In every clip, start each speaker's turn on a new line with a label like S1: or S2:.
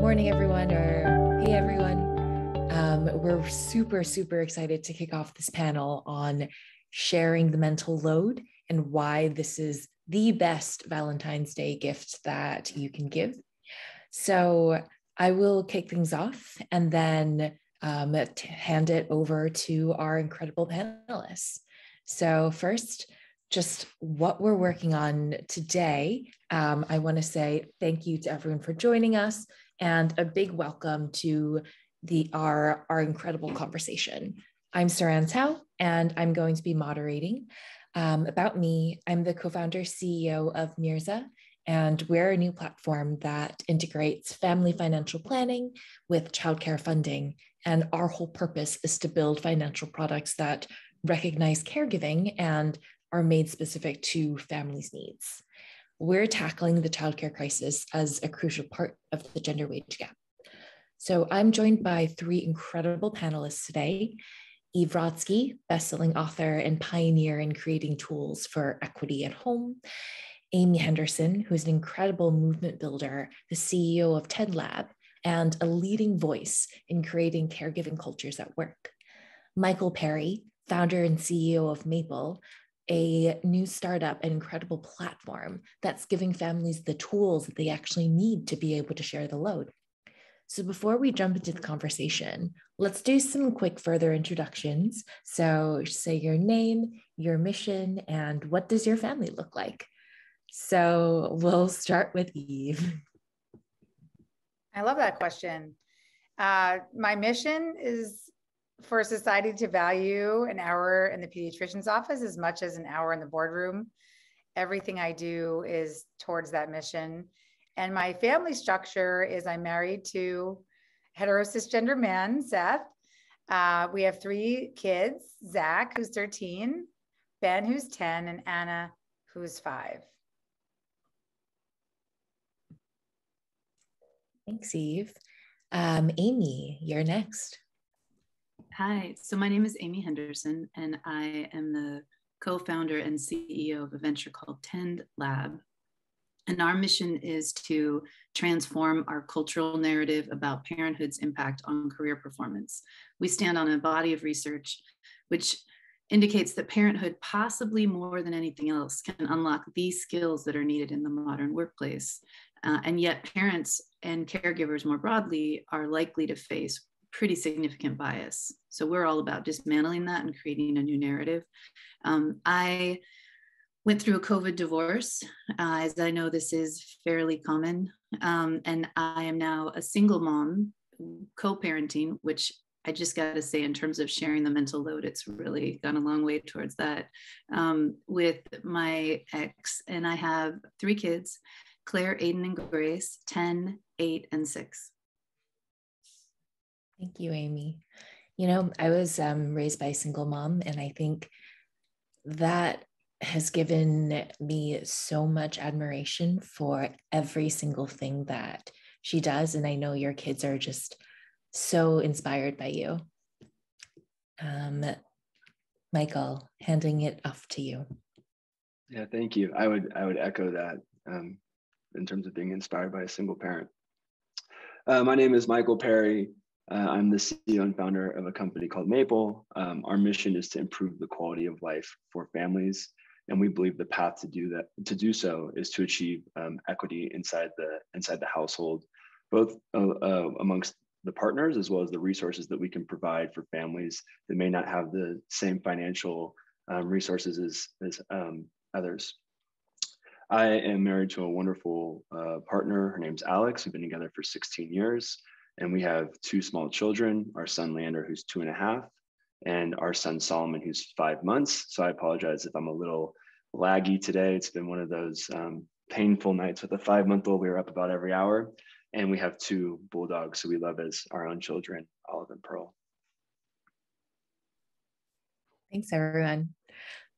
S1: morning, everyone, or hey, everyone. We're super excited to kick off this panel on sharing the mental load and why this is the best Valentine's Day gift that you can give. So I will kick things off and then hand it over to our incredible panelists. So first, just what we're working on today. I want to say thank you to everyone for joining us and a big welcome to our incredible conversation. I'm Saran Tao, and I'm going to be moderating. About me, I'm the co-founder CEO of MIRZA, and we're a new platform that integrates family financial planning with childcare funding. And our whole purpose is to build financial products that recognize caregiving and are made specific to families' needs. We're tackling the childcare crisis as a crucial part of the gender wage gap. So I'm joined by three incredible panelists today. Eve Rodsky, bestselling author and pioneer in creating tools for equity at home. Amy Henderson, who is an incredible movement builder, the CEO of TendLab, and a leading voice in creating caregiving cultures at work. Michael Perry, founder and CEO of Maple, a new startup and incredible platform that's giving families the tools that they actually need to be able to share the load. So before we jump into the conversation, let's do some quick further introductions. So say your name, your mission, and what does your family look like? So we'll start with Eve.
S2: I love that question. My mission is for society to value an hour in the pediatrician's office as much as an hour in the boardroom. Everything I do is towards that mission. And my family structure is I'm married to a hetero cisgender man, Seth. We have three kids, Zach, who's 13, Ben, who's 10, and Anna, who's 5.
S1: Thanks, Eve. Amy, you're next.
S3: Hi, so my name is Amy Henderson, and I am the co-founder and CEO of a venture called TendLab. And our mission is to transform our cultural narrative about parenthood's impact on career performance. We stand on a body of research which indicates that parenthood, possibly more than anything else, can unlock these skills that are needed in the modern workplace. And yet parents and caregivers more broadly are likely to face pretty significant bias. So we're all about dismantling that and creating a new narrative. I went through a COVID divorce, as I know this is fairly common. And I am now a single mom, co-parenting, which I just got to say, in terms of sharing the mental load, it's really gone a long way towards that with my ex. And I have 3 kids, Claire, Aiden, and Grace, 10, 8, and 6.
S1: Thank you, Amy. You know, I was raised by a single mom, and I think that has given me so much admiration for every single thing that she does. And I know your kids are just so inspired by you. Michael, handing it off to you.
S4: Yeah, thank you. I would echo that in terms of being inspired by a single parent. My name is Michael Perry. I'm the CEO and founder of a company called Maple. Our mission is to improve the quality of life for families, and we believe the path to do so is to achieve equity inside the household, both amongst the partners as well as the resources that we can provide for families that may not have the same financial resources as others. I am married to a wonderful partner. Her name's Alex. We've been together for 16 years. And we have 2 small children, our son Lander, who's 2.5, and our son Solomon, who's 5 months. So I apologize if I'm a little laggy today. It's been one of those painful nights with a 5-month-old. We were up about every hour. And we have 2 bulldogs who we love as our own children, Olive and Pearl.
S1: Thanks, everyone.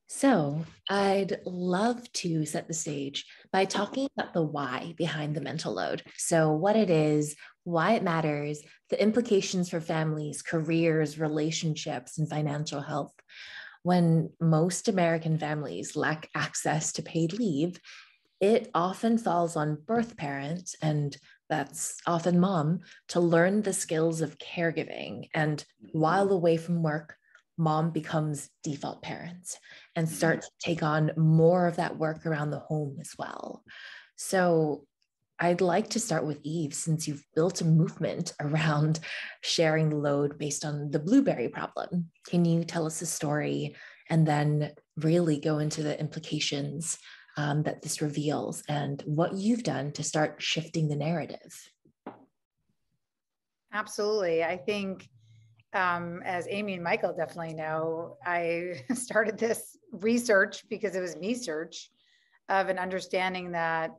S1: So I'd love to set the stage by talking about the why behind the mental load. So what it is, why it matters, the implications for families, careers, relationships, and financial health. When most American families lack access to paid leave, it often falls on birth parents, and that's often mom, to learn the skills of caregiving. And while away from work, mom becomes default parents and starts to take on more of that work around the home as well. So I'd like to start with Eve, since you've built a movement around sharing the load based on the blueberry problem. Can you tell us a story and then really go into the implications that this reveals and what you've done to start shifting the narrative?
S2: Absolutely. I think, as Amy and Michael definitely know, I started this research because it was me search of an understanding that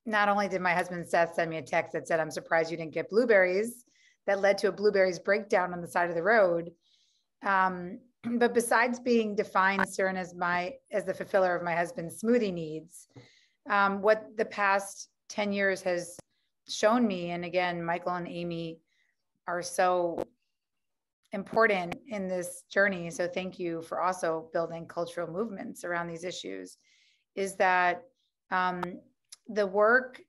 S2: not only did my husband Seth send me a text that said, "I'm surprised you didn't get blueberries," that led to a blueberries breakdown on the side of the road. But besides being defined, Saren, as the fulfiller of my husband's smoothie needs, what the past 10 years has shown me, and again, Michael and Amy are so important in this journey, so thank you for also building cultural movements around these issues, is that the work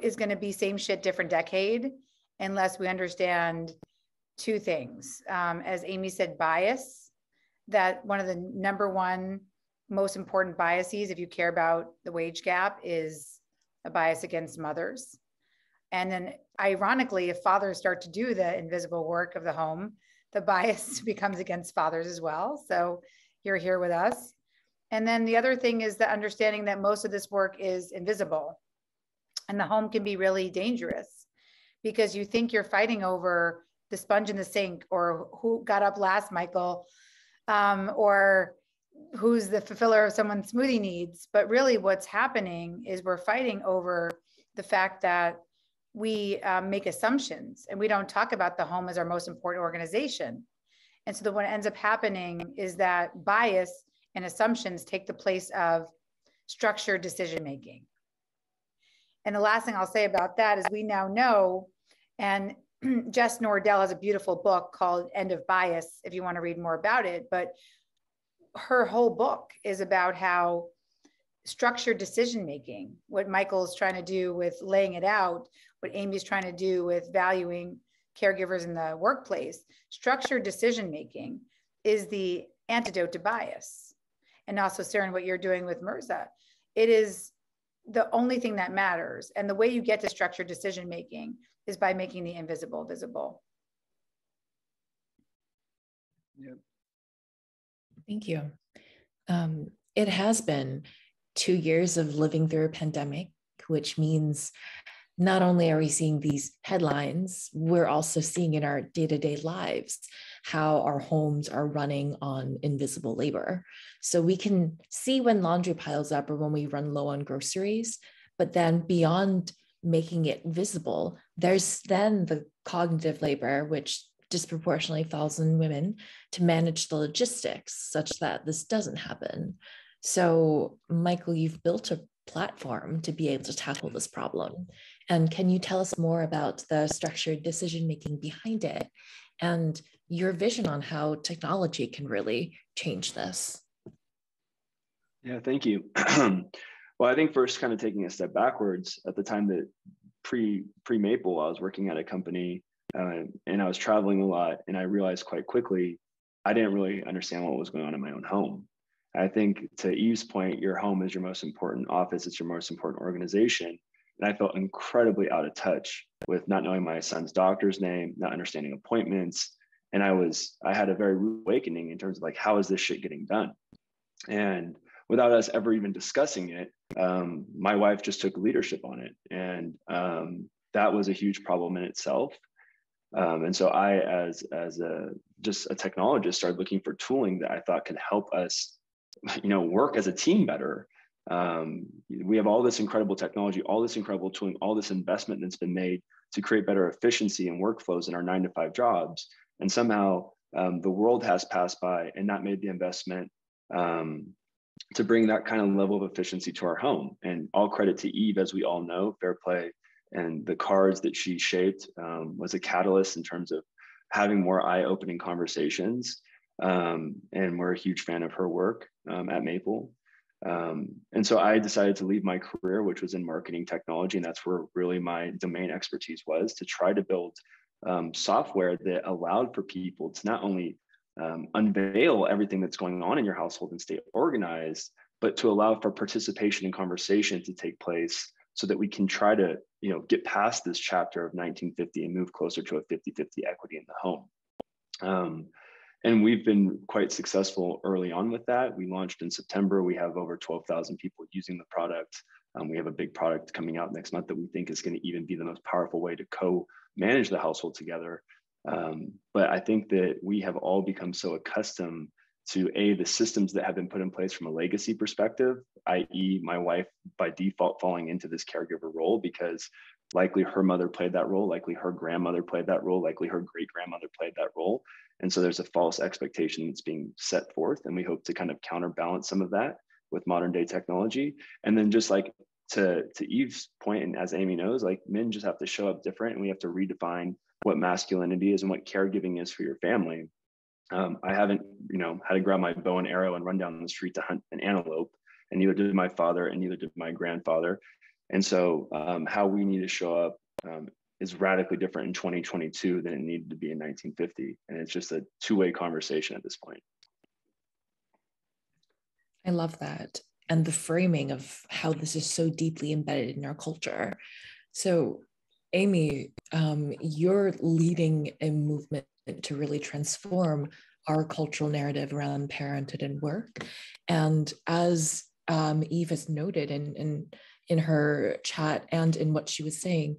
S2: is going to be same shit, different decade, unless we understand two things. As Amy said, bias, that one of the number one most important biases, if you care about the wage gap, is a bias against mothers. And then ironically, if fathers start to do the invisible work of the home, the bias becomes against fathers as well. So you're here with us. And then the other thing is the understanding that most of this work is invisible. And the home can be really dangerous because you think you're fighting over the sponge in the sink, or who got up last, Michael, or who's the fulfiller of someone's smoothie needs. But really what's happening is we're fighting over the fact that we make assumptions and we don't talk about the home as our most important organization. And so what ends up happening is that bias and assumptions take the place of structured decision-making. And the last thing I'll say about that is we now know, and Jess Nordell has a beautiful book called End of Bias, if you want to read more about it, but her whole book is about how structured decision-making, what Michael's trying to do with laying it out, what Amy's trying to do with valuing caregivers in the workplace, structured decision-making is the antidote to bias. And also, Saren, what you're doing with MIRZA, it is the only thing that matters. And the way you get to structured decision-making is by making the invisible visible.
S4: Yep.
S1: Thank you. It has been 2 years of living through a pandemic, which means not only are we seeing these headlines, we're also seeing in our day-to-day lives how our homes are running on invisible labor. So we can see when laundry piles up or when we run low on groceries, but then beyond making it visible, there's then the cognitive labor, which disproportionately falls on women, to manage the logistics such that this doesn't happen. So, Michael, you've built a platform to be able to tackle this problem. And can you tell us more about the structured decision-making behind it and your vision on how technology can really change this?
S4: Yeah, thank you. Well, I think first, kind of taking a step backwards, at the time that pre-Maple, I was working at a company and I was traveling a lot, and I realized quite quickly I didn't really understand what was going on in my own home. I think, to Eve's point, your home is your most important office. It's your most important organization. And I felt incredibly out of touch with not knowing my son's doctor's name, not understanding appointments. And I had a very rude awakening in terms of like, how is this shit getting done? And without us ever even discussing it, my wife just took leadership on it. And that was a huge problem in itself. And so I, as just a technologist, started looking for tooling that I thought could help us, work as a team better. We have all this incredible technology, all this incredible tooling, all this investment that's been made to create better efficiency and workflows in our 9-to-5 jobs. And somehow the world has passed by and not made the investment to bring that kind of level of efficiency to our home. And all credit to Eve, as we all know, fair play. And the cards that she shaped was a catalyst in terms of having more eye-opening conversations. And we're a huge fan of her work at Maple. And so I decided to leave my career, which was in marketing technology. And that's where really my domain expertise was, to try to build software that allowed for people to not only unveil everything that's going on in your household and stay organized, but to allow for participation and conversation to take place so that we can try to, get past this chapter of 1950 and move closer to a 50-50 equity in the home. And we've been quite successful early on with that. We launched in September. We have over 12,000 people using the product. We have a big product coming out next month that we think is going to even be the most powerful way to co-manage the household together. But I think that we have all become so accustomed to the systems that have been put in place from a legacy perspective, i.e. my wife by default falling into this caregiver role because likely her mother played that role, likely her grandmother played that role, likely her great-grandmother played that role. And so there's a false expectation that's being set forth, and we hope to kind of counterbalance some of that with modern day technology. And then just like to Eve's point, and as Amy knows, like men just have to show up different, and we have to redefine what masculinity is and what caregiving is for your family. I haven't, had to grab my bow and arrow and run down the street to hunt an antelope, and neither did my father, and neither did my grandfather. And so how we need to show up is radically different in 2022 than it needed to be in 1950. And it's just a two-way conversation at this point.
S1: I love that. And the framing of how this is so deeply embedded in our culture. So Amy, you're leading a movement to really transform our cultural narrative around parenthood and work. And as Eve has noted in her chat and in what she was saying,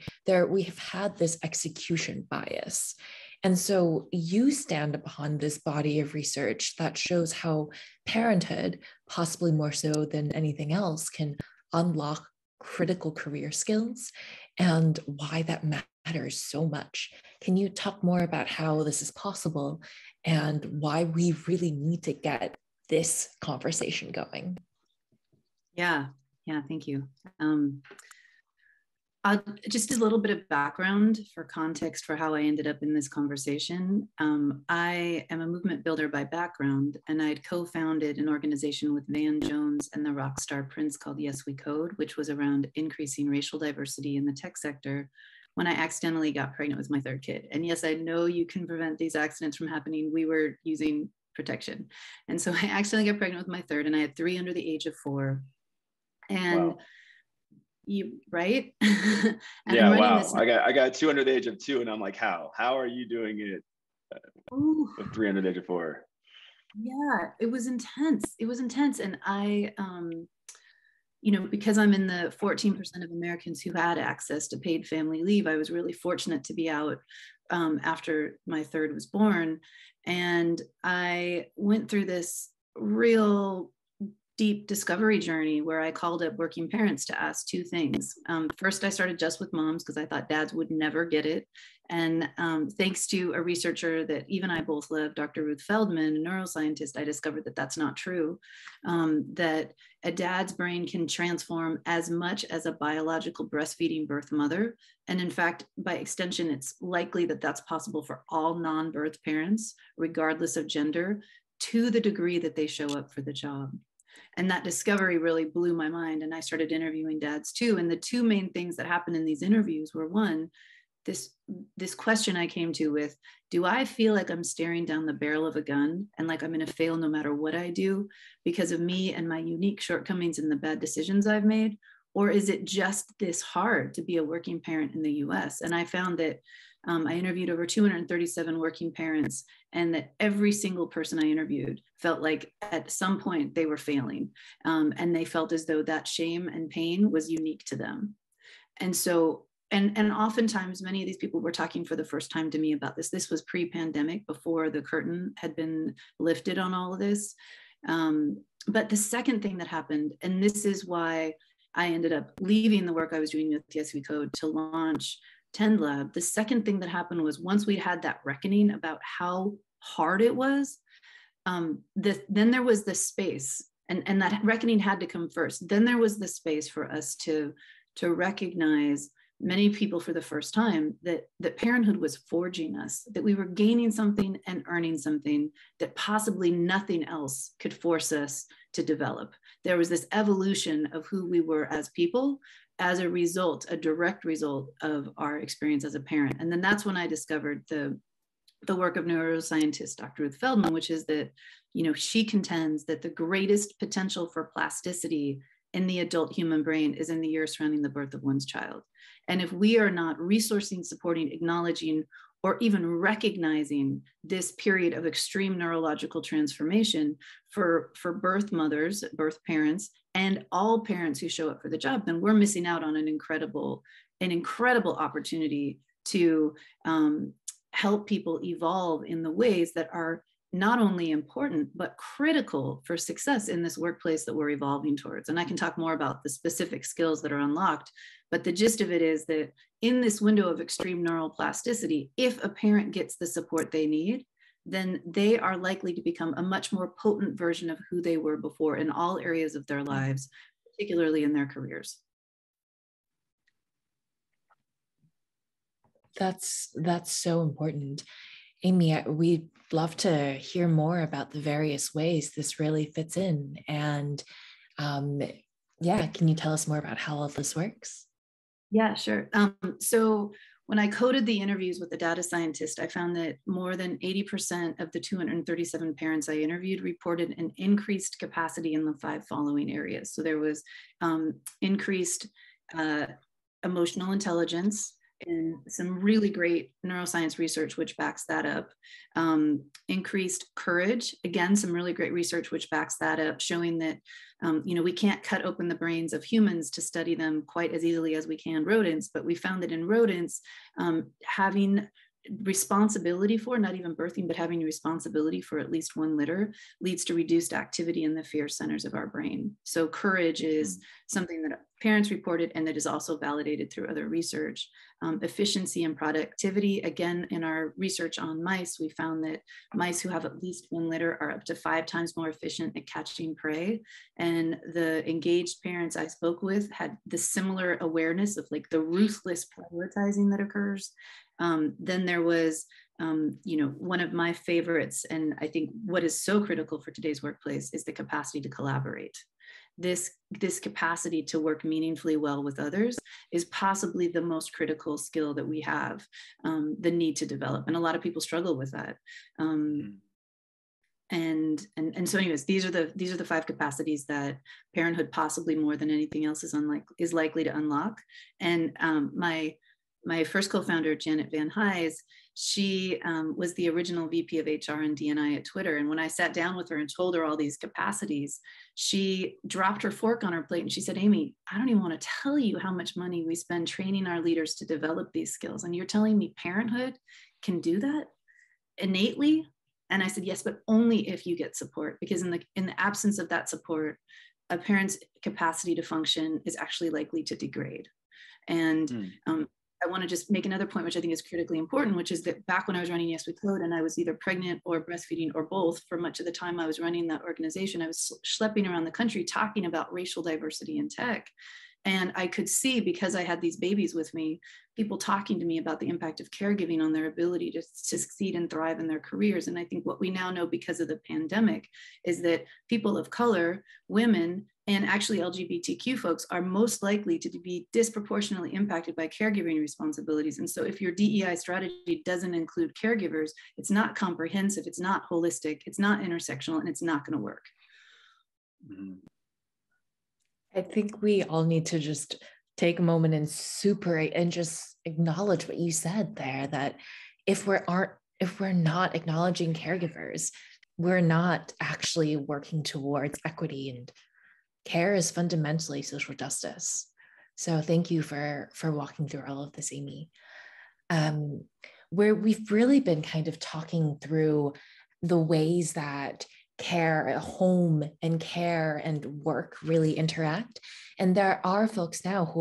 S1: we have had this execution bias. And so you stand upon this body of research that shows how parenthood, possibly more so than anything else, can unlock critical career skills and why that matters so much. Can you talk more about how this is possible and why we really need to get this conversation going?
S3: Yeah, thank you. Just a little bit of background for context for how I ended up in this conversation. I am a movement builder by background, and I'd co-founded an organization with Van Jones and the rock star Prince called Yes We Code, which was around increasing racial diversity in the tech sector, when I accidentally got pregnant with my third kid. And yes, I know you can prevent these accidents from happening. We were using protection. And so I accidentally got pregnant with my third, and I had 3 under the age of 4. And wow. Right? And
S4: yeah, wow. I got 2 under the age of 2, and I'm like, how are you doing it with 3 under the age of 4?
S3: Yeah, it was intense. And I, because I'm in the 14% of Americans who had access to paid family leave, I was really fortunate to be out after my third was born. And I went through this real deep discovery journey where I called up working parents to ask 2 things. First, I started just with moms because I thought dads would never get it. And thanks to a researcher that Eve and I both love, Dr. Ruth Feldman, a neuroscientist, I discovered that that's not true, that a dad's brain can transform as much as a biological breastfeeding birth mother. And in fact, by extension, it's likely that that's possible for all non-birth parents, regardless of gender, to the degree that they show up for the job. And that discovery really blew my mind. And I started interviewing dads too. And the 2 main things that happened in these interviews were, one, this question I came to with, do I feel like I'm staring down the barrel of a gun and like I'm going to fail no matter what I do because of me and my unique shortcomings and the bad decisions I've made? Or is it just this hard to be a working parent in the US? And I found that I interviewed over 237 working parents, and that every single person I interviewed felt like at some point they were failing. And they felt as though that shame and pain was unique to them. And so, and oftentimes many of these people were talking for the first time to me about this. This was pre-pandemic, before the curtain had been lifted on all of this. But the second thing that happened, and this is why I ended up leaving the work I was doing with Yes We Code to launch TendLab, the second thing that happened was, once we had that reckoning about how hard it was, then there was this space, and that reckoning had to come first. Then there was the space for us to recognize, many people for the first time, that parenthood was forging us, that we were gaining something and earning something that possibly nothing else could force us to develop. There was this evolution of who we were as people as a result, a direct result of our experience as a parent. And then that's when I discovered the work of neuroscientist Dr. Ruth Feldman, which is that, she contends that the greatest potential for plasticity in the adult human brain is in the years surrounding the birth of one's child. And if we are not resourcing, supporting, acknowledging, or even recognizing this period of extreme neurological transformation for birth mothers, birth parents, and all parents who show up for the job, then we're missing out on an incredible opportunity to help people evolve in the ways that are not only important, but critical for success in this workplace that we're evolving towards. And I can talk more about the specific skills that are unlocked, but the gist of it is that in this window of extreme neuroplasticity, if a parent gets the support they need, then they are likely to become a much more potent version of who they were before in all areas of their lives, particularly in their careers.
S1: That's so important. Amy, we'd love to hear more about the various ways this really fits in. And can you tell us more about how all this works?
S3: Yeah, sure. So when I coded the interviews with the data scientist, I found that more than 80% of the 237 parents I interviewed reported an increased capacity in the 5 following areas. So there was increased emotional intelligence, and some really great neuroscience research which backs that up. Increased courage, again, some really great research which backs that up, showing that we can't cut open the brains of humans to study them quite as easily as we can rodents, but we found that in rodents, having responsibility for, not even birthing, but having responsibility for at least one litter leads to reduced activity in the fear centers of our brain. So courage is something that parents reported and that is also validated through other research. Efficiency and productivity, again, in our research on mice, we found that mice who have at least one litter are up to 5 times more efficient at catching prey. And the engaged parents I spoke with had the similar awareness of like the ruthless prioritizing that occurs. Then there was, one of my favorites, and I think what is so critical for today's workplace is the capacity to collaborate. This capacity to work meaningfully well with others is possibly the most critical skill that we have the need to develop. And a lot of people struggle with that. And so anyways, these are the 5 capacities that parenthood, possibly more than anything else, is likely to unlock. And my first co-founder, Janet Van Hise, she was the original VP of HR and D&I at Twitter. And when I sat down with her and told her all these capacities, she dropped her fork on her plate and she said, Amy, I don't even want to tell you how much money we spend training our leaders to develop these skills. And you're telling me parenthood can do that innately? And I said, yes, but only if you get support, because in the absence of that support, a parent's capacity to function is actually likely to degrade. And I want to just make another point, which I think is critically important, which is that back when I was running Yes We Code and I was either pregnant or breastfeeding or both, for much of the time I was running that organization, I was schlepping around the country talking about racial diversity in tech. And I could see, because I had these babies with me, people talking to me about the impact of caregiving on their ability to succeed and thrive in their careers. And I think what we now know because of the pandemic is that people of color, women, and actually LGBTQ folks are most likely to be disproportionately impacted by caregiving responsibilities. And so if your DEI strategy doesn't include caregivers, it's not comprehensive, it's not holistic, it's not intersectional, and it's not going to work.
S1: I think we all need to just take a moment and just acknowledge what you said there, that if we're not acknowledging caregivers, we're not actually working towards equity, and care is fundamentally social justice. So thank you for walking through all of this, Amy. Where we've really been kind of talking through the ways that care, home and care and work really interact. And there are folks now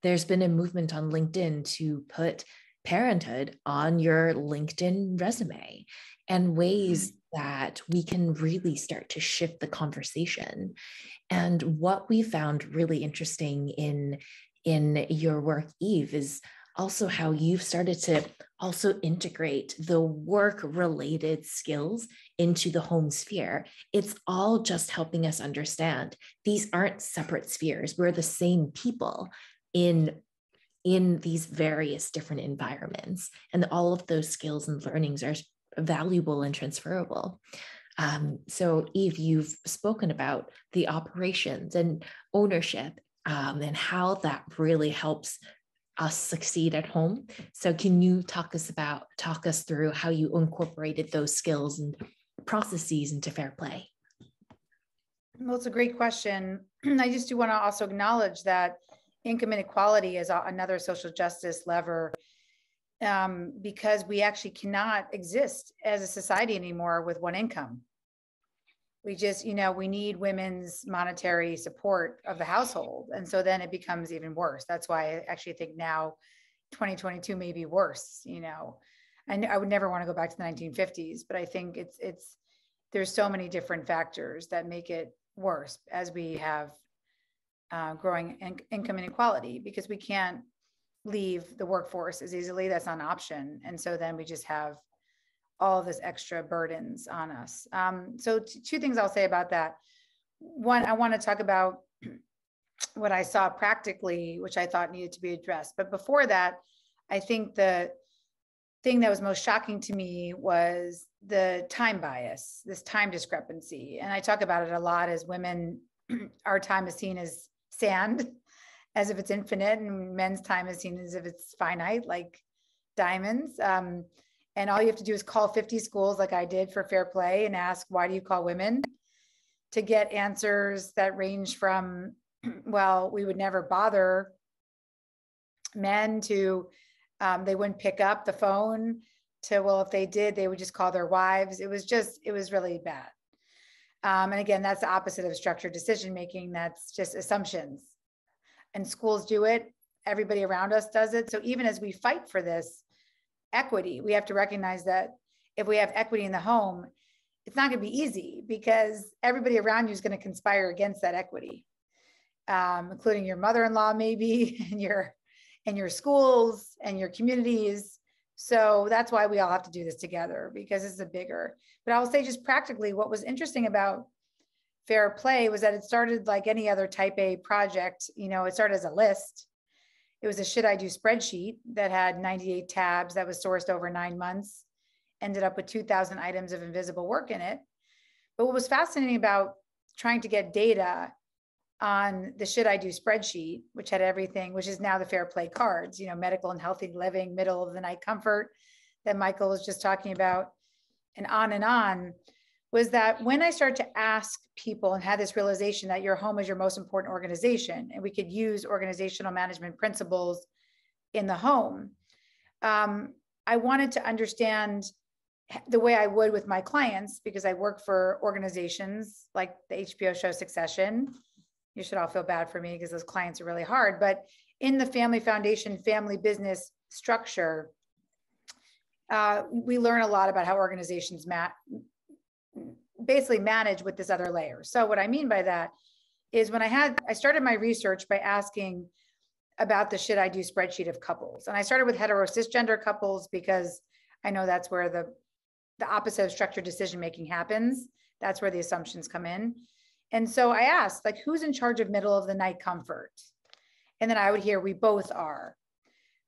S1: there's been a movement on LinkedIn to put parenthood on your LinkedIn resume, and ways that we can really start to shift the conversation. And what we found really interesting in your work, Eve, is also how you've started to also integrate the work-related skills into the home sphere. It's all just helping us understand these aren't separate spheres. We're the same people in these various different environments, and all of those skills and learnings are valuable and transferable. So Eve, you've spoken about the operations and ownership and how that really helps us succeed at home. So can you talk us through how you incorporated those skills and processes into Fair Play?
S2: Well, it's a great question. I just do want to also acknowledge that income inequality is another social justice lever, because we actually cannot exist as a society anymore with one income. We just, we need women's monetary support of the household. And so then it becomes even worse. That's why I actually think now 2022 may be worse. I would never want to go back to the 1950s, but I think there's so many different factors that make it worse as we have growing income inequality, because we can't leave the workforce as easily. That's not an option. And so then we just have all of this extra burdens on us. So two things I'll say about that. One, I want to talk about what I saw practically, which I thought needed to be addressed. But before that, I think the thing that was most shocking to me was the time bias, this time discrepancy. And I talk about it a lot as women, our time is seen as sand, as if it's infinite, and men's time is seen as if it's finite, like diamonds. And all you have to do is call 50 schools like I did for Fair Play and ask, why do you call women? To get answers that range from, well, we would never bother men, to they wouldn't pick up the phone, to, well, if they did, they would just call their wives. It was really bad. And again, that's the opposite of structured decision-making. That's just assumptions. And schools do it. Everybody around us does it. So even as we fight for this equity, we have to recognize that if we have equity in the home, it's not going to be easy, because everybody around you is going to conspire against that equity, including your mother-in-law, maybe, and your schools and your communities. So that's why we all have to do this together, because it's a bigger. But I will say, just practically, what was interesting about Fair Play was that it started like any other type A project. It started as a list. It was a should I do spreadsheet that had 98 tabs that was sourced over 9 months, ended up with 2,000 items of invisible work in it. But what was fascinating about trying to get data on the should I do spreadsheet, which had everything, which is now the Fair Play cards, medical and healthy living, middle of the night comfort that Michael was just talking about, and on, was that when I started to ask people and had this realization that your home is your most important organization, and we could use organizational management principles in the home, I wanted to understand the way I would with my clients, because I work for organizations like the HBO show Succession. You should all feel bad for me, because those clients are really hard. But in the family foundation, family business structure, we learn a lot about how organizations basically manage with this other layer. So what I mean by that is, when I started my research by asking about the should I do spreadsheet of couples. And I started with hetero cisgender couples, because I know that's where the opposite of structured decision-making happens. That's where the assumptions come in. And so I asked, like, who's in charge of middle of the night comfort? And then I would hear, we both are.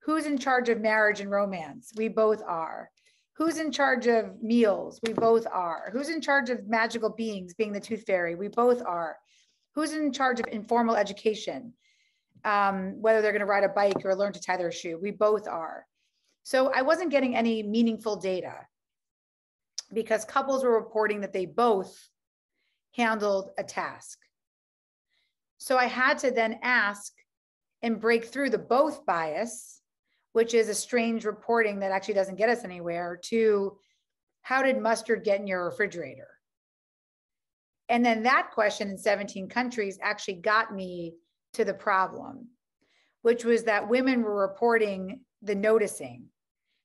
S2: Who's in charge of marriage and romance? We both are. Who's in charge of meals? We both are. Who's in charge of magical beings, being the tooth fairy? We both are. Who's in charge of informal education? Whether they're going to ride a bike or learn to tie their shoe? We both are. So I wasn't getting any meaningful data, because couples were reporting that they both handled a task. So I had to then ask and break through the both bias, which is a strange reporting that actually doesn't get us anywhere, to how did mustard get in your refrigerator? And then that question in 17 countries actually got me to the problem, which was that women were reporting the noticing.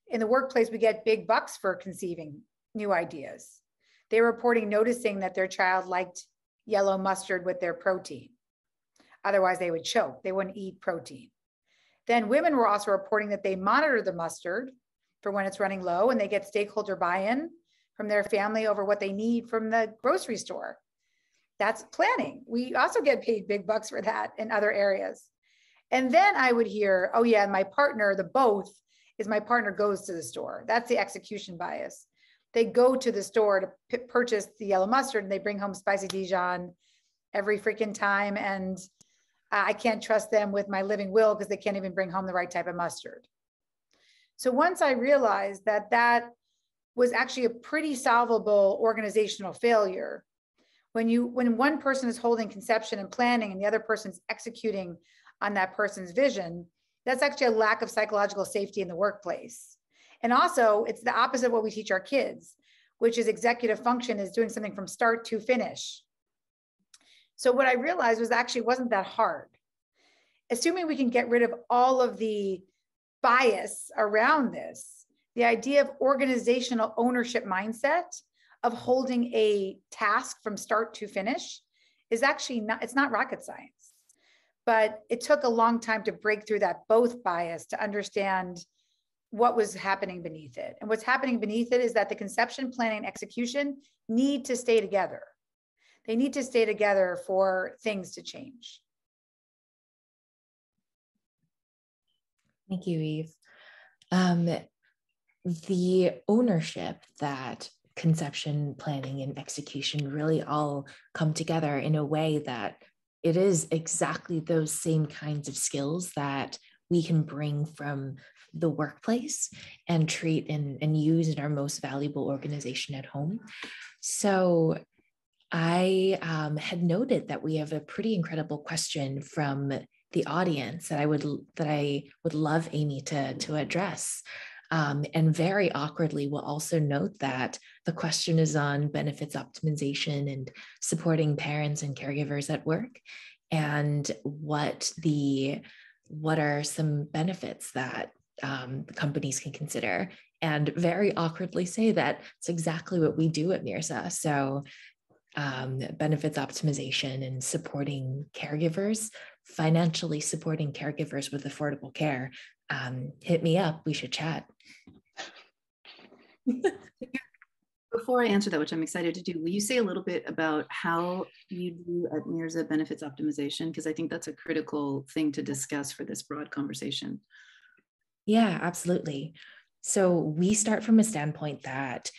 S2: In the workplace, we get big bucks for conceiving new ideas. They were reporting noticing that their child liked yellow mustard with their protein. Otherwise, they would choke. They wouldn't eat protein. Then women were also reporting that they monitored the mustard, for when it's running low, and they get stakeholder buy-in from their family over what they need from the grocery store. That's planning. We also get paid big bucks for that in other areas. And then I would hear, oh yeah, my partner, the both is my partner goes to the store. That's the execution bias. They go to the store to purchase the yellow mustard, and they bring home spicy Dijon every freaking time. And I can't trust them with my living will because they can't even bring home the right type of mustard. So once I realized that that was actually a pretty solvable organizational failure, when one person is holding conception and planning and the other person's executing on that person's vision, that's actually a lack of psychological safety in the workplace. And also, it's the opposite of what we teach our kids, which is executive function is doing something from start to finish. So what I realized was actually wasn't that hard. Assuming we can get rid of all of the bias around this, the idea of organizational ownership mindset of holding a task from start to finish is actually not, it's not rocket science. But it took a long time to break through that both bias to understand what was happening beneath it. And what's happening beneath it is that the conception, planning, and execution need to stay together. They need to stay together for things to change.
S1: Thank you, Eve. The ownership that conception, planning, and execution really all come together in a way that it is exactly those same kinds of skills that we can bring from the workplace and treat and use in our most valuable organization at home. So I had noted that we have a pretty incredible question from the audience that I would love Amy to address. And very awkwardly, we'll also note that the question is on benefits optimization and supporting parents and caregivers at work, and what are some benefits that companies can consider, and very awkwardly say that it's exactly what we do at MIRZA. So benefits optimization and supporting caregivers, financially supporting caregivers with affordable care. Hit me up, we should chat.
S3: Before I answer that, which I'm excited to do, will you say a little bit about how you do at MIRZA benefits optimization? Because I think that's a critical thing to discuss for this broad conversation.
S1: Yeah, absolutely. So we start from a standpoint that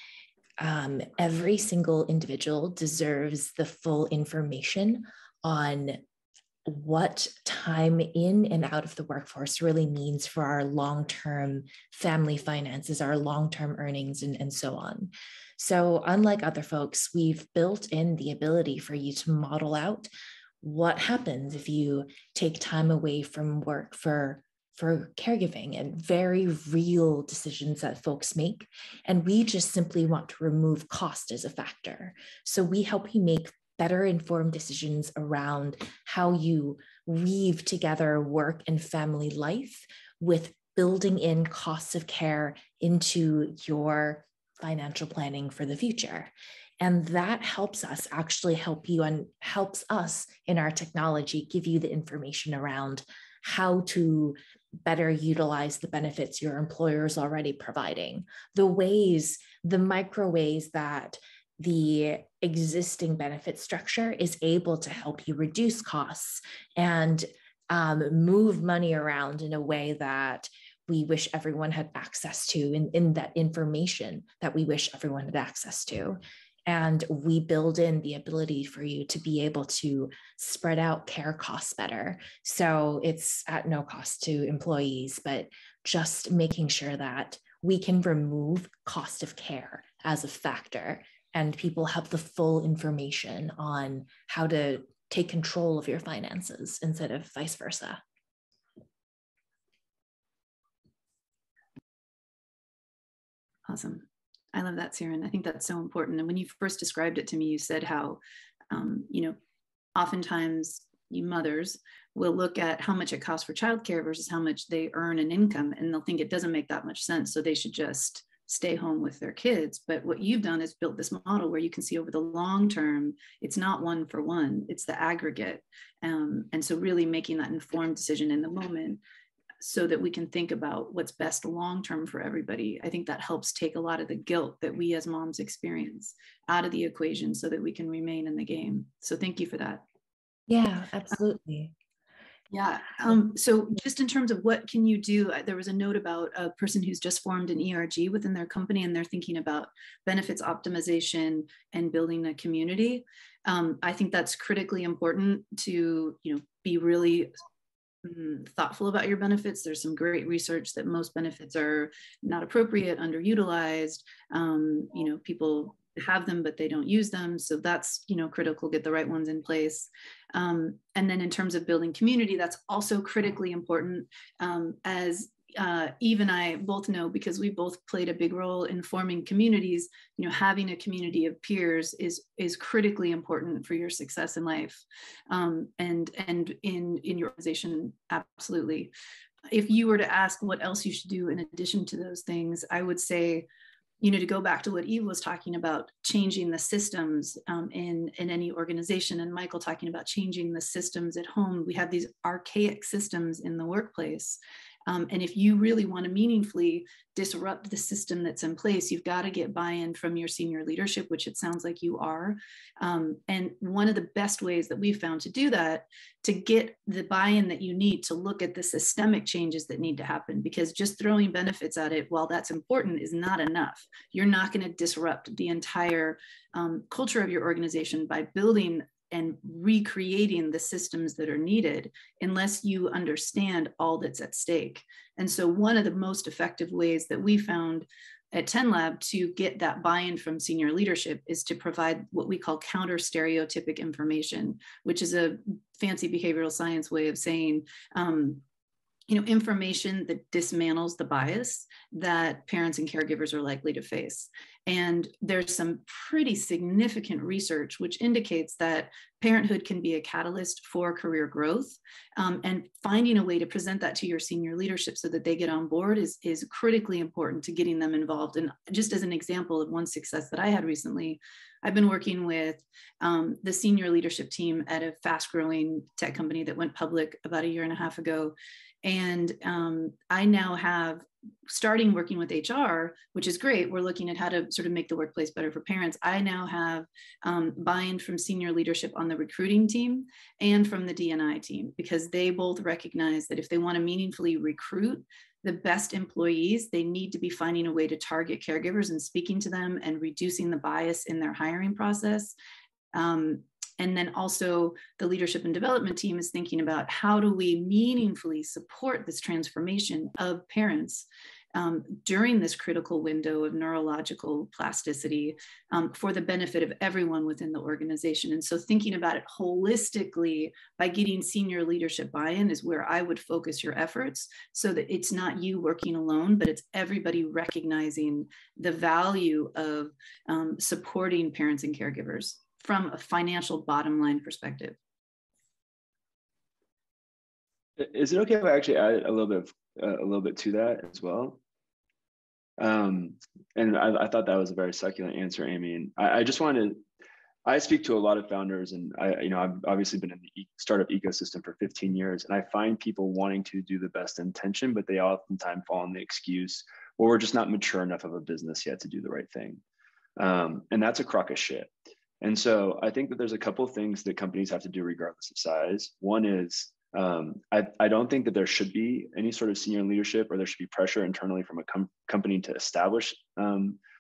S1: every single individual deserves the full information on what time in and out of the workforce really means for our long-term family finances, our long-term earnings, and so on. So unlike other folks, we've built in the ability for you to model out what happens if you take time away from work for caregiving, and very real decisions that folks make. And we just simply want to remove cost as a factor. So we help you make better informed decisions around how you weave together work and family life with building in costs of care into your financial planning for the future. And that helps us actually help you and helps us in our technology give you the information around how to better utilize the benefits your employer is already providing, the micro ways that the existing benefit structure is able to help you reduce costs and move money around in a way that we wish everyone had access to, in that information that we wish everyone had access to. And we build in the ability for you to be able to spread out care costs better. So it's at no cost to employees, but just making sure that we can remove cost of care as a factor, and people have the full information on how to take control of your finances instead of vice versa.
S3: Awesome. I love that, Siren. I think that's so important. And when you first described it to me, you said how, oftentimes you mothers will look at how much it costs for childcare versus how much they earn in income, and they'll think it doesn't make that much sense, so they should just stay home with their kids. But what you've done is built this model where you can see over the long term, it's not one for one, it's the aggregate. And so really making that informed decision in the moment so that we can think about what's best long-term for everybody. I think that helps take a lot of the guilt that we as moms experience out of the equation so that we can remain in the game. So thank you for that.
S1: Yeah, absolutely.
S3: Yeah. So just in terms of what can you do, there was a note about a person who's just formed an ERG within their company, and they're thinking about benefits optimization and building a community. I think that's critically important to, be really thoughtful about your benefits. There's some great research that most benefits are not appropriate, underutilized. People have them, but they don't use them. So that's, critical, get the right ones in place. And then in terms of building community, that's also critically important. As Eve and I both know, because we both played a big role in forming communities, having a community of peers is critically important for your success in life, and in your organization, absolutely. If you were to ask what else you should do in addition to those things, I would say, to go back to what Eve was talking about, changing the systems in any organization, and Michael talking about changing the systems at home. We have these archaic systems in the workplace. And if you really want to meaningfully disrupt the system that's in place, you've got to get buy-in from your senior leadership, which it sounds like you are. And one of the best ways that we've found to do that, to get the buy-in that you need to look at the systemic changes that need to happen, because just throwing benefits at it, while that's important, is not enough. You're not going to disrupt the entire culture of your organization by building and recreating the systems that are needed unless you understand all that's at stake. And so one of the most effective ways that we found at TendLab to get that buy-in from senior leadership is to provide what we call counter stereotypic information, which is a fancy behavioral science way of saying, information that dismantles the bias that parents and caregivers are likely to face. And there's some pretty significant research which indicates that parenthood can be a catalyst for career growth, and finding a way to present that to your senior leadership so that they get on board is critically important to getting them involved. And just as an example of one success that I had recently, I've been working with the senior leadership team at a fast-growing tech company that went public about 1.5 years ago. And I now have, starting working with HR, which is great, we're looking at how to sort of make the workplace better for parents. I now have buy-in from senior leadership on the recruiting team and from the D&I team, because they both recognize that if they want to meaningfully recruit the best employees, they need to be finding a way to target caregivers and speaking to them and reducing the bias in their hiring process. And then also the leadership and development team is thinking about how do we meaningfully support this transformation of parents during this critical window of neurological plasticity for the benefit of everyone within the organization. And so thinking about it holistically by getting senior leadership buy-in is where I would focus your efforts, so that it's not you working alone, but it's everybody recognizing the value of supporting parents and caregivers from a financial bottom line perspective.
S4: Is it okay if I actually add a little bit to that as well? And I thought that was a very succulent answer, Amy. And I just wanted, I speak to a lot of founders, and I've obviously been in the startup ecosystem for 15 years, and I find people wanting to do the best intention, but they oftentimes fall on the excuse, well, we're just not mature enough of a business yet to do the right thing. And that's a crock of shit. And so I think that there's a couple of things that companies have to do regardless of size. One is, I don't think that there should be any sort of senior leadership, or there should be pressure internally from a company to establish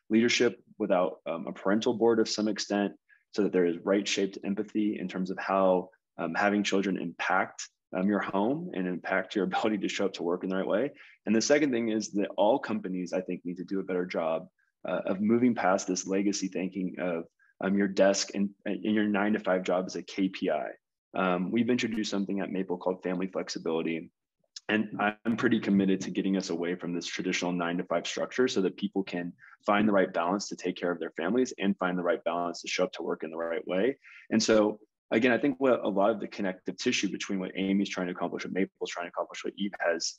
S4: leadership without a parental board of some extent, so that there is right-shaped empathy in terms of how having children impact your home and impact your ability to show up to work in the right way. And the second thing is that all companies, I think, need to do a better job of moving past this legacy thinking of your desk and your 9-to-5 job as a KPI. We've introduced something at Maple called family flexibility. And I'm pretty committed to getting us away from this traditional 9-to-5 structure so that people can find the right balance to take care of their families and find the right balance to show up to work in the right way. And so, again, I think what a lot of the connective tissue between what Amy's trying to accomplish, what Maple's trying to accomplish, what Eve has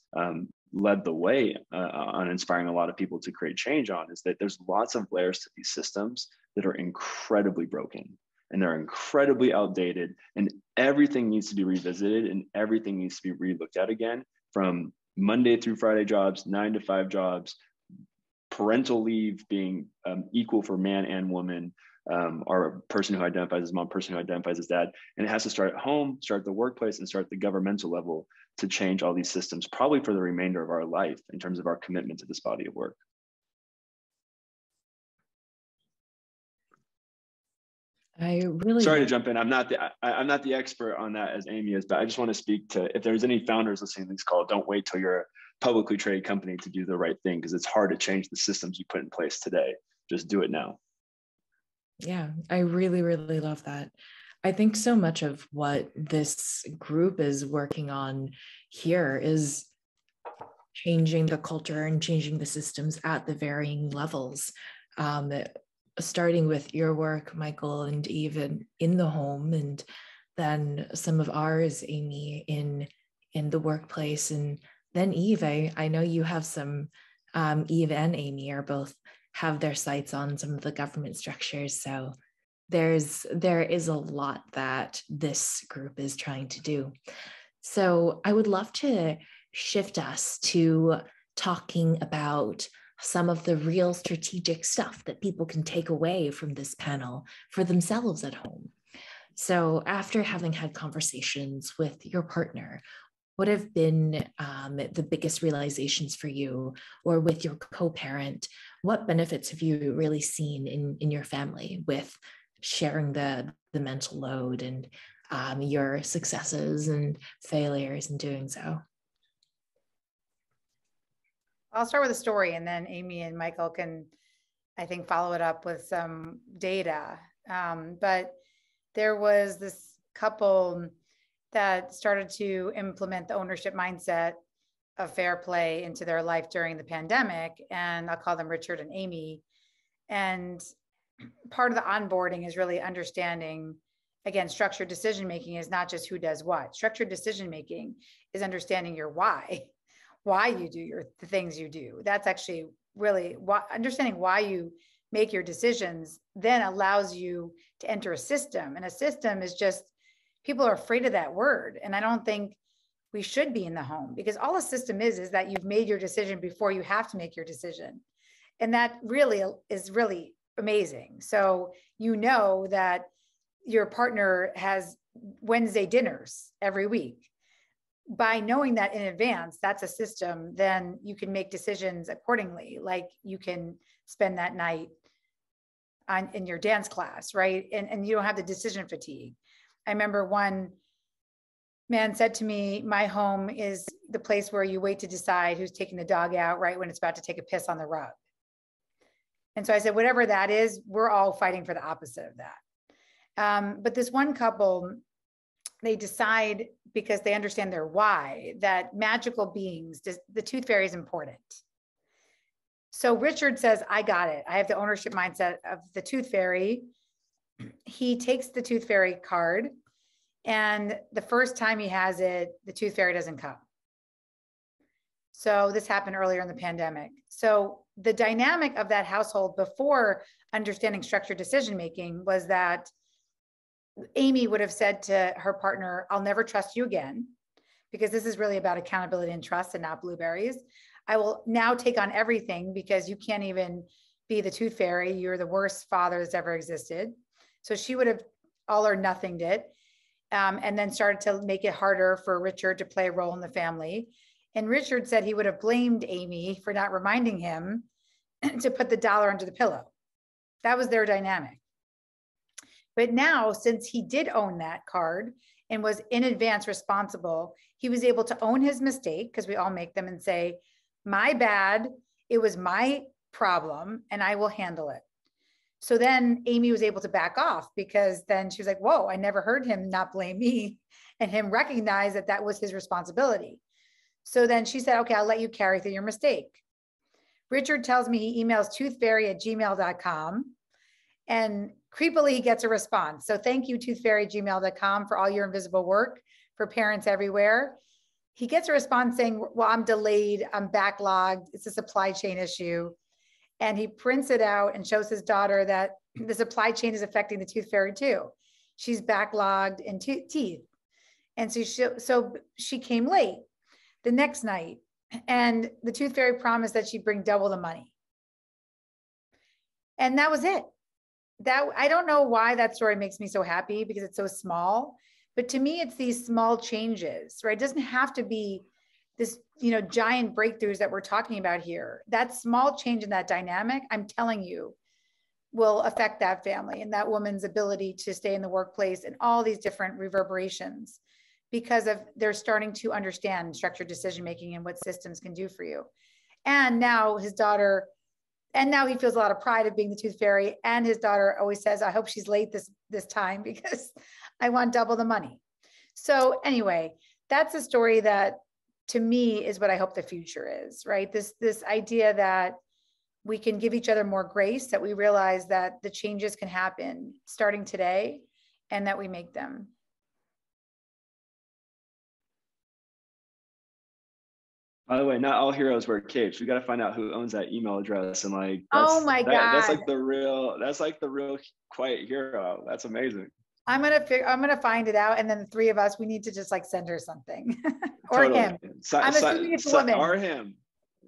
S4: led the way on inspiring a lot of people to create change on, is that there's lots of layers to these systems that are incredibly broken, and they're incredibly outdated, and everything needs to be revisited and everything needs to be relooked at again from Monday through Friday jobs, 9 to 5 jobs, parental leave being equal for man and woman, or a person who identifies as mom, person who identifies as dad. And it has to start at home, start at the workplace, and start at the governmental level to change all these systems, probably for the remainder of our life in terms of our commitment to this body of work.
S1: I really
S4: sorry to jump in. I'm not the expert on that as Amy is, but I just want to speak to, if there's any founders listening to this call, don't wait till you're a publicly traded company to do the right thing, because it's hard to change the systems you put in place today. Just do it now.
S1: Yeah, I really, really love that. I think so much of what this group is working on here is changing the culture and changing the systems at the varying levels. Starting with your work, Michael and Eve, in the home, and then some of ours, Amy, in the workplace, and then Eve, I know you have some, Eve and Amy are both have their sights on some of the government structures. So there is a lot that this group is trying to do. So I would love to shift us to talking about some of the real strategic stuff that people can take away from this panel for themselves at home. So after having had conversations with your partner, what have been the biggest realizations for you, or with your co-parent? What benefits have you really seen in your family with sharing the mental load, and your successes and failures in doing so?
S2: I'll start with a story, and then Amy and Michael can, I think, follow it up with some data. But there was this couple that started to implement the ownership mindset of fair play into their life during the pandemic. And I'll call them Richard and Amy. And part of the onboarding is really understanding, again, structured decision-making is not just who does what. Structured decision-making is understanding your why you do the things you do. That's actually really understanding why you make your decisions then allows you to enter a system. And a system is just, people are afraid of that word. And I don't think we should be in the home, because all a system is that you've made your decision before you have to make your decision. And that really is really amazing. So you know that your partner has Wednesday dinners every week. By knowing that in advance, that's a system, then you can make decisions accordingly. Like you can spend that night in your dance class, right? And you don't have the decision fatigue. I remember one man said to me, my home is the place where you wait to decide who's taking the dog out right when it's about to take a piss on the rug. And so I said, whatever that is, we're all fighting for the opposite of that. But this one couple, they decide, because they understand their why, that magical beings, the tooth fairy is important. So Richard says, I got it. I have the ownership mindset of the tooth fairy. He takes the tooth fairy card, and the first time he has it, the tooth fairy doesn't come. So this happened earlier in the pandemic. So the dynamic of that household before understanding structured decision-making was that Amy would have said to her partner, I'll never trust you again, because this is really about accountability and trust and not blueberries. I will now take on everything because you can't even be the tooth fairy. You're the worst father that's ever existed. So she would have all or nothinged it, and then started to make it harder for Richard to play a role in the family. And Richard said he would have blamed Amy for not reminding him to put the dollar under the pillow. That was their dynamic. But now, since he did own that card and was in advance responsible, he was able to own his mistake, because we all make them, and say, my bad, it was my problem, and I will handle it. So then Amy was able to back off, because then she was like, whoa, I never heard him not blame me, and him recognize that that was his responsibility. So then she said, okay, I'll let you carry through your mistake. Richard tells me he emails toothfairy@gmail.com, and creepily he gets a response. So thank you, toothfairy@gmail.com, for all your invisible work for parents everywhere. He gets a response saying, well, I'm delayed, I'm backlogged, it's a supply chain issue. And he prints it out and shows his daughter that the supply chain is affecting the tooth fairy too. She's backlogged in teeth. And so she came late. The next night, And the tooth fairy promised that she'd bring double the money. And that was it. That, I don't know why that story makes me so happy, because it's so small, but to me, it's these small changes, right? It doesn't have to be this, giant breakthroughs that we're talking about here. That small change in that dynamic, I'm telling you, will affect that family and that woman's ability to stay in the workplace and all these different reverberations, because of they're starting to understand structured decision-making and what systems can do for you. And now his daughter, and now he feels a lot of pride of being the tooth fairy. And his daughter always says, I hope she's late this time because I want double the money. So anyway, that's a story that to me is what I hope the future is, right? This idea that we can give each other more grace, that we realize that the changes can happen starting today and that we make them.
S4: By the way, not all heroes wear capes. We got to find out who owns that email address, and like,
S2: oh my God,
S4: that's like the real quiet hero. That's amazing.
S2: I'm gonna find it out, and then the three of us, we need to just like send her something, or
S4: totally.
S2: him. I'm assuming it's a woman.
S4: Or him.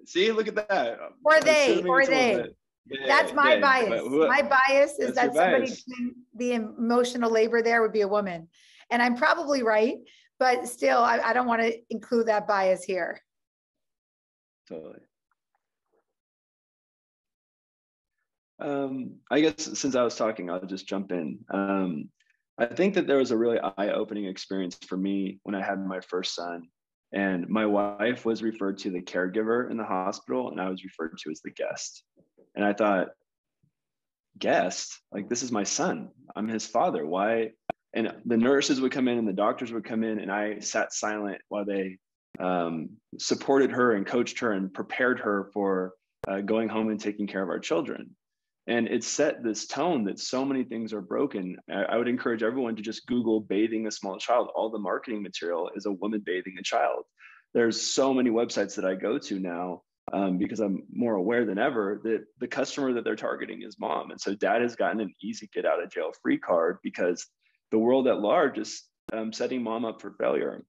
S4: See, look at that.
S2: Or they. That's my bias. My bias is that somebody doing the emotional labor there would be a woman, and I'm probably right, but still, I don't want to include that bias here.
S4: Totally. I guess since I was talking, I'll just jump in. I think that there was a really eye-opening experience for me when I had my first son, and my wife was referred to the caregiver in the hospital, and I was referred to as the guest. And I thought, guest? Like, this is my son. I'm his father. Why? And the nurses would come in and the doctors would come in, and I sat silent while they supported her and coached her and prepared her for going home and taking care of our children. And it set this tone that so many things are broken. I would encourage everyone to just Google bathing a small child. All the marketing material is a woman bathing a child. There's so many websites that I go to now because I'm more aware than ever that the customer that they're targeting is mom. And so dad has gotten an easy get out of jail free card because the world at large is setting mom up for failure.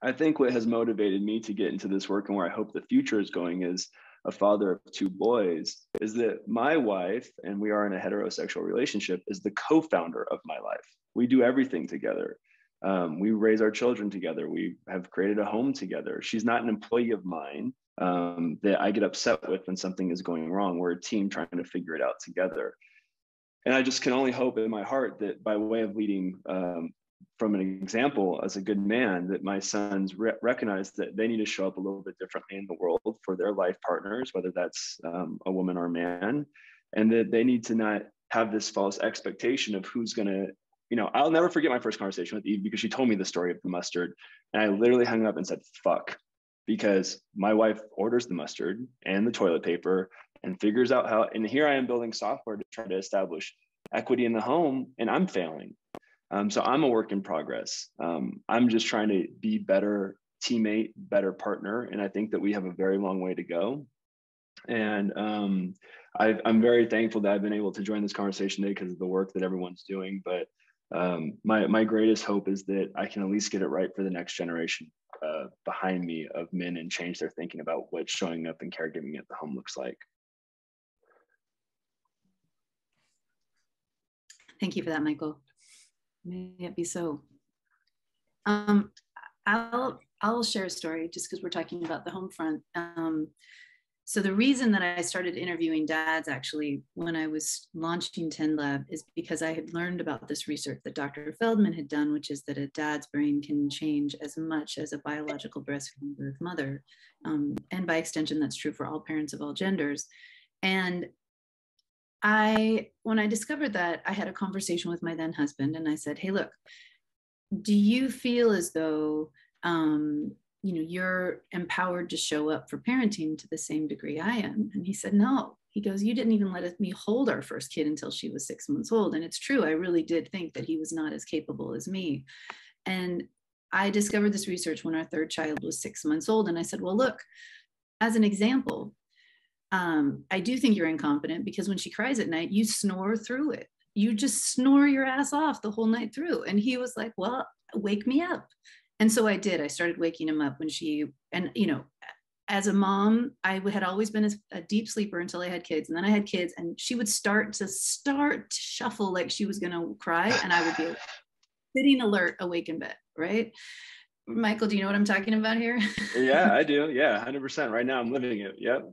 S4: I think what has motivated me to get into this work and where I hope the future is going is a father of two boys, is that my wife, and we are in a heterosexual relationship, is the co-founder of my life. We do everything together. We raise our children together. We have created a home together. She's not an employee of mine that I get upset with when something is going wrong. We're a team trying to figure it out together. And I just can only hope in my heart that by way of leading from an example as a good man, that my sons recognize that they need to show up a little bit differently in the world for their life partners, whether that's a woman or a man, and that they need to not have this false expectation of who's going to, I'll never forget my first conversation with Eve because she told me the story of the mustard, and I literally hung up and said, fuck, because my wife orders the mustard and the toilet paper and figures out how, and here I am building software to try to establish equity in the home, and I'm failing. So I'm a work in progress. I'm just trying to be better teammate, better partner. And I think that we have a very long way to go. And I'm very thankful that I've been able to join this conversation today because of the work that everyone's doing. But my greatest hope is that I can at least get it right for the next generation behind me of men and change their thinking about what showing up and caregiving at the home looks like.
S3: Thank you for that, Michael. May it be so. I'll share a story just because we're talking about the home front. So the reason that I started interviewing dads actually when I was launching TendLab is because I had learned about this research that Dr. Feldman had done, which is that a dad's brain can change as much as a biological breastfeeding birth mother. And by extension, that's true for all parents of all genders. And when I discovered that, I had a conversation with my then husband and I said, hey, look, do you feel as though, you're empowered to show up for parenting to the same degree I am? And he said, no. He goes, you didn't even let me hold our first kid until she was 6 months old. And it's true. I really did think that he was not as capable as me. And I discovered this research when our third child was 6 months old. And I said, well, look, as an example, I do think you're incompetent because when she cries at night, you snore through it. You just snore your ass off the whole night through. And he was like, well, wake me up. And so I did. I started waking him up when as a mom, I had always been a deep sleeper until I had kids. And then I had kids, and she would start to shuffle like she was going to cry. And I would be sitting alert, awake in bed, right? Michael, do you know what I'm talking about here?
S4: Yeah, I do. Yeah, 100%. Right now I'm living it. Yep.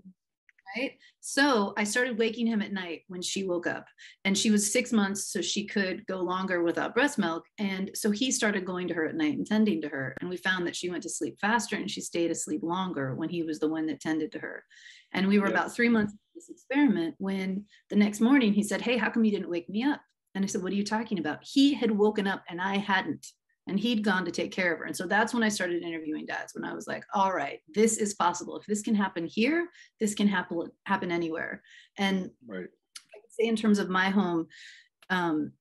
S3: Right. So I started waking him at night when she woke up, and she was 6 months, so she could go longer without breast milk. And so he started going to her at night and tending to her. And we found that she went to sleep faster and she stayed asleep longer when he was the one that tended to her. And we were about 3 months into this experiment when the next morning he said, "Hey, how come you didn't wake me up?" And I said, "What are you talking about?" He had woken up and I hadn't. And he'd gone to take care of her. And so that's when I started interviewing dads, when I was like, all right, this is possible. If this can happen here, this can happen anywhere. And right. I can say in terms of my home,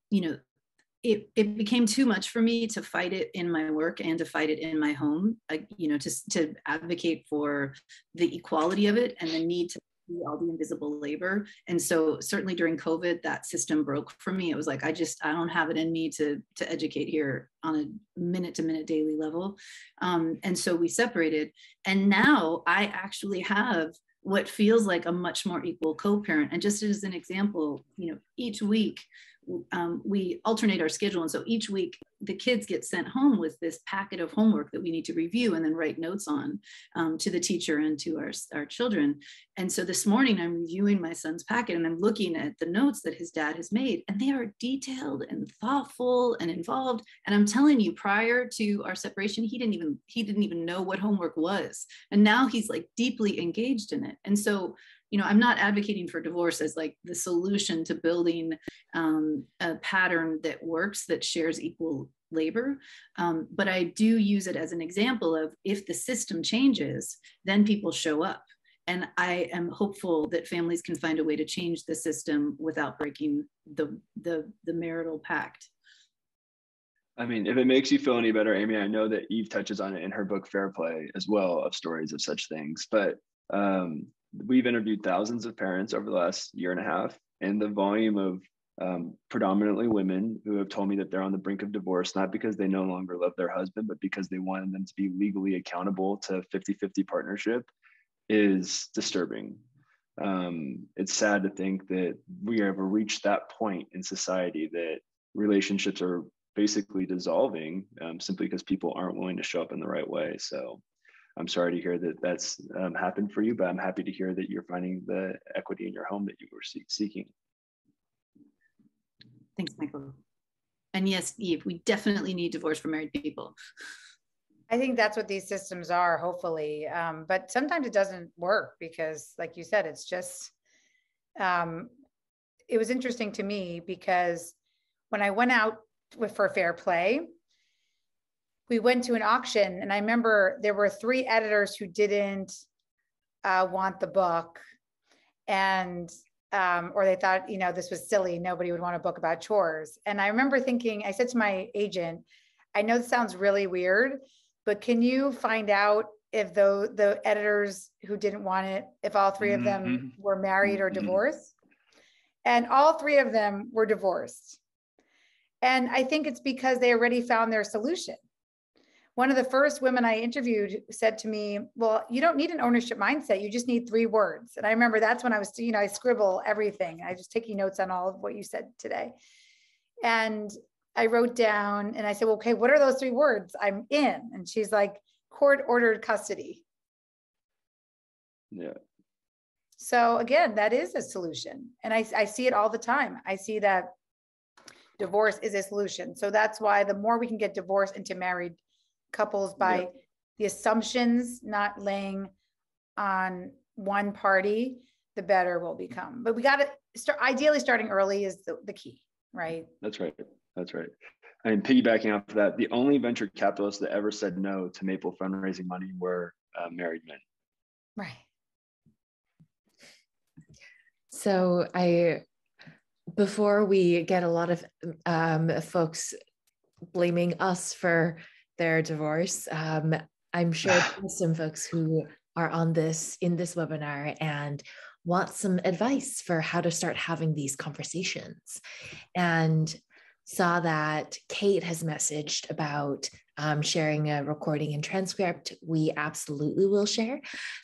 S3: you know, it became too much for me to fight it in my work and to fight it in my home, you know, to advocate for the equality of it and the need to do all the invisible labor. And so certainly during COVID, that system broke for me. It was like, I don't have it in me to educate here on a minute to minute daily level. And so we separated. And now I actually have what feels like a much more equal co-parent. And just as an example, you know, each week we alternate our schedule. And so each week the kids get sent home with this packet of homework that we need to review and then write notes on to the teacher and to our children. And so this morning I'm reviewing my son's packet and I'm looking at the notes that his dad has made, and they are detailed and thoughtful and involved. And I'm telling you, prior to our separation, he didn't even know what homework was. And now he's like deeply engaged in it. And so, you know, I'm not advocating for divorce as like the solution to building a pattern that works, that shares equal labor. But I do use it as an example of, if the system changes, then people show up. And I am hopeful that families can find a way to change the system without breaking the marital pact.
S4: I mean, if it makes you feel any better, Amy, I know that Eve touches on it in her book, Fair Play, as well, of stories of such things. But we've interviewed thousands of parents over the last year and a half, and the volume of predominantly women who have told me that they're on the brink of divorce, not because they no longer love their husband, but because they wanted them to be legally accountable to 50-50 partnership, is disturbing. It's sad to think that we ever reached that point in society that relationships are basically dissolving simply because people aren't willing to show up in the right way. So I'm sorry to hear that that's happened for you, but I'm happy to hear that you're finding the equity in your home that you were seeking.
S3: Thanks, Michael. And yes, Eve, we definitely need divorce for married people.
S2: I think that's what these systems are, hopefully. But sometimes it doesn't work because, like you said, it's just, it was interesting to me because when I went out for Fair Play, we went to an auction, and I remember there were 3 editors who didn't want the book, and or they thought, you know, this was silly. Nobody would want a book about chores. And I remember thinking, I said to my agent, I know this sounds really weird, but can you find out if the editors who didn't want it, if all 3 of them were married or divorced? And all 3 of them were divorced. And I think it's because they already found their solution. One of the first women I interviewed said to me, well, you don't need an ownership mindset. You just need 3 words. And I remember that's when I was, you know, I scribble everything. I just taking notes on all of what you said today. And I wrote down and I said, well, okay, what are those 3 words? I'm in. And she's like, court-ordered custody.
S4: Yeah.
S2: So again, that is a solution. And I see it all the time. I see that divorce is a solution. So that's why the more we can get divorced into married couples by the assumptions not laying on one party, the better we'll become. But we got to start, ideally starting early is the key, right?
S4: That's right. That's right. I mean, piggybacking off of that, the only venture capitalists that ever said no to Maple fundraising money were married men.
S2: Right.
S1: So before we get a lot of folks blaming us for their divorce, I'm sure there's some folks who are in this webinar and want some advice for how to start having these conversations, and saw that Kate has messaged about sharing a recording and transcript, we absolutely will share.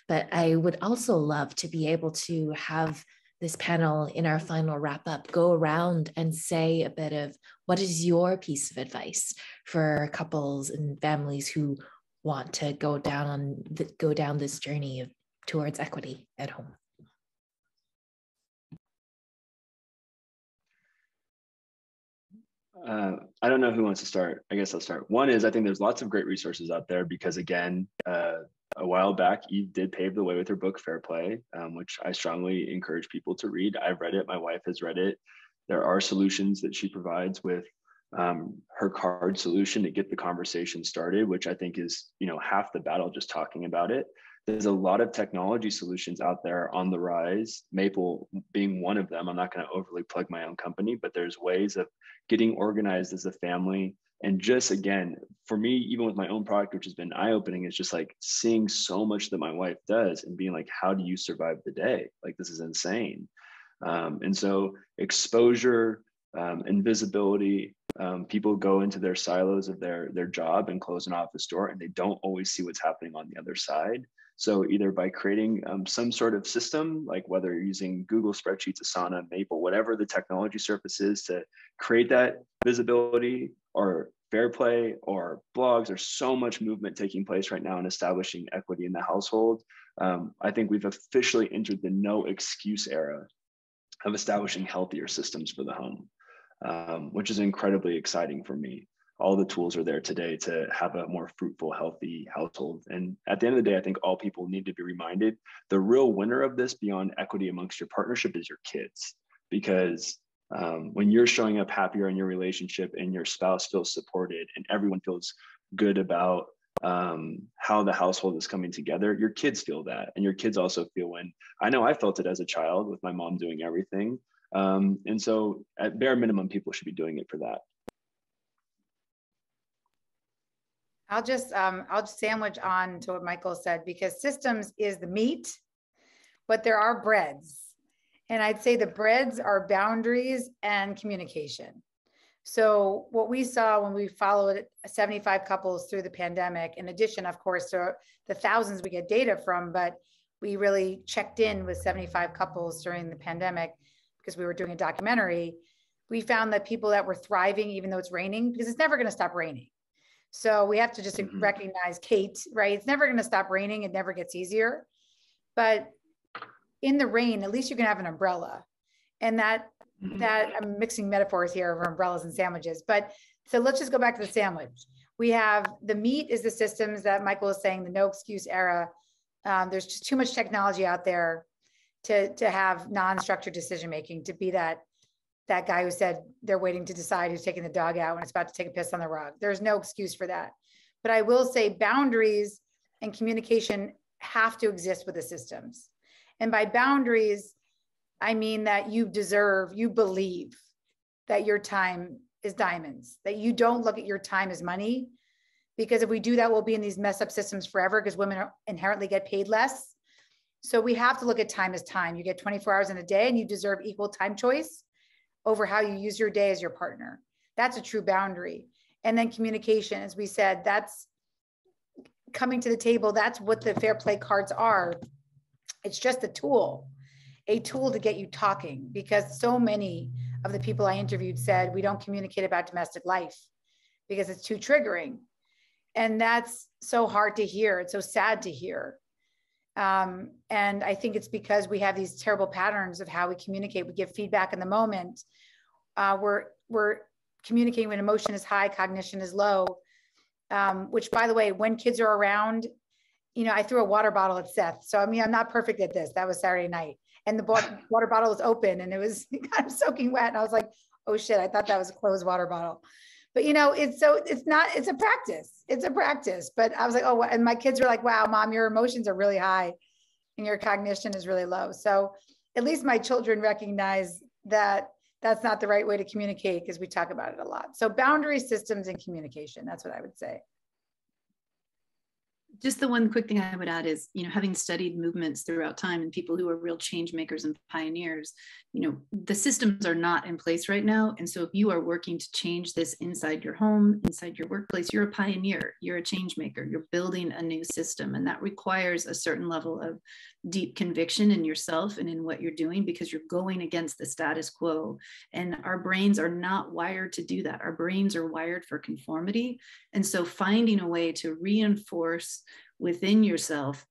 S1: But I would also love to be able to have this panel in our final wrap up go around and say a bit of what is your piece of advice for couples and families who want to go down this journey towards equity at home.
S4: I don't know who wants to start. I guess I'll start. One is I think there's lots of great resources out there because again, a while back, Eve did pave the way with her book, Fair Play, which I strongly encourage people to read. I've read it. My wife has read it. There are solutions that she provides with her card solution to get the conversation started, which I think is, half the battle just talking about it. There's a lot of technology solutions out there on the rise, Maple being one of them. I'm not going to overly plug my own company, but there's ways of getting organized as a family. And just again, for me, even with my own product, which has been eye-opening, is just like seeing so much that my wife does and being like, how do you survive the day? Like, this is insane. And so exposure, invisibility, people go into their silos of their job and close an office door, and they don't always see what's happening on the other side. So either by creating some sort of system, like whether you're using Google Spreadsheets, Asana, Maple, whatever the technology surface is to create that visibility, or Fair Play or blogs, there's so much movement taking place right now in establishing equity in the household. I think we've officially entered the no excuse era of establishing healthier systems for the home, which is incredibly exciting for me. All the tools are there today to have a more fruitful, healthy household. And at the end of the day, I think all people need to be reminded the real winner of this beyond equity amongst your partnership is your kids. Because when you're showing up happier in your relationship and your spouse feels supported and everyone feels good about how the household is coming together, your kids feel that. And your kids also feel when, I know I felt it as a child with my mom doing everything. And so at bare minimum, people should be doing it for that.
S2: I'll just sandwich on to what Michael said, because systems is the meat, but there are breads. And I'd say the breads are boundaries and communication. So what we saw when we followed 75 couples through the pandemic, in addition, of course, to the thousands we get data from, but we really checked in with 75 couples during the pandemic because we were doing a documentary. We found that people that were thriving, even though it's raining, because it's never going to stop raining. So we have to just recognize Kate, right? It's never going to stop raining. It never gets easier. But in the rain, at least you can have an umbrella. And that I'm mixing metaphors here of umbrellas and sandwiches. But so let's just go back to the sandwich. We have the meat is the systems that Michael is saying, the no excuse era. There's just too much technology out there to have non-structured decision-making, to be that guy who said they're waiting to decide who's taking the dog out when it's about to take a piss on the rug. There's no excuse for that. But I will say boundaries and communication have to exist with the systems. And by boundaries, I mean that you believe that your time is diamonds, that you don't look at your time as money, because if we do that, we'll be in these mess up systems forever, because women inherently get paid less. So we have to look at time as time. You get 24 hours in a day and you deserve equal time choice over how you use your day as your partner. That's a true boundary. And then communication, as we said, that's coming to the table. That's what the Fair Play cards are. It's just a tool to get you talking, because so many of the people I interviewed said, we don't communicate about domestic life because it's too triggering. And that's so hard to hear. It's so sad to hear. And I think it's because we have these terrible patterns of how we communicate. We give feedback in the moment. We're communicating when emotion is high, cognition is low, which, by the way, when kids are around, I threw a water bottle at Seth. So, I mean, I'm not perfect at this. That was Saturday night. And the water bottle was open and it was kind of soaking wet. And I was like, oh shit, I thought that was a closed water bottle. But it's a practice. It's a practice. But I was like, oh, and my kids were like, wow, mom, your emotions are really high and your cognition is really low. So at least my children recognize that that's not the right way to communicate, because we talk about it a lot. So boundary systems and communication, that's what I would say.
S3: Just the one quick thing I would add is, having studied movements throughout time and people who are real change makers and pioneers, the systems are not in place right now. And so if you are working to change this inside your home, inside your workplace, you're a pioneer, you're a change maker, you're building a new system. And that requires a certain level of deep conviction in yourself and in what you're doing, because you're going against the status quo. And our brains are not wired to do that. Our brains are wired for conformity. And so finding a way to reinforce within yourself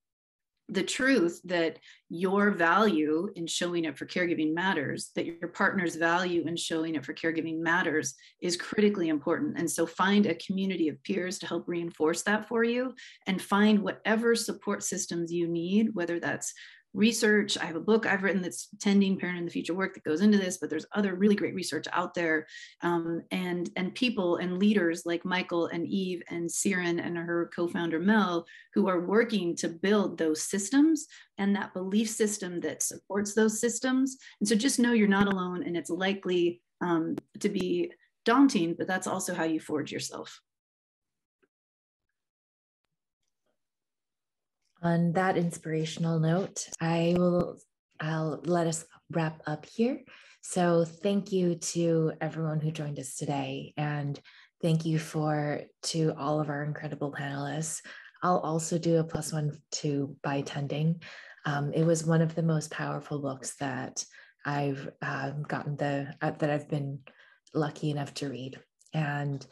S3: the truth that your value in showing up for caregiving matters, that your partner's value in showing up for caregiving matters, is critically important. And so find a community of peers to help reinforce that for you, and find whatever support systems you need, whether that's research. I have a book I've written that's Tending Parent in the Future Work that goes into this, but there's other really great research out there, and people and leaders like Michael and Eve and Siren and her co-founder Mel, who are working to build those systems and that belief system that supports those systems. And so just know you're not alone, and it's likely to be daunting, but that's also how you forge yourself.
S1: On that inspirational note, I'll let us wrap up here. So thank you to everyone who joined us today, and thank you to all of our incredible panelists. I'll also do a +1 to by attending. It was one of the most powerful books that I've that I've been lucky enough to read, and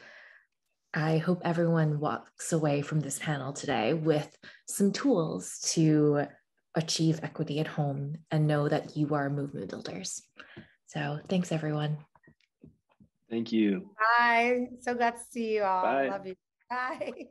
S1: I hope everyone walks away from this panel today with some tools to achieve equity at home and know that you are movement builders. So thanks, everyone.
S4: Thank you.
S2: Bye. So glad to see you all.
S4: Bye.
S2: Love you. Bye.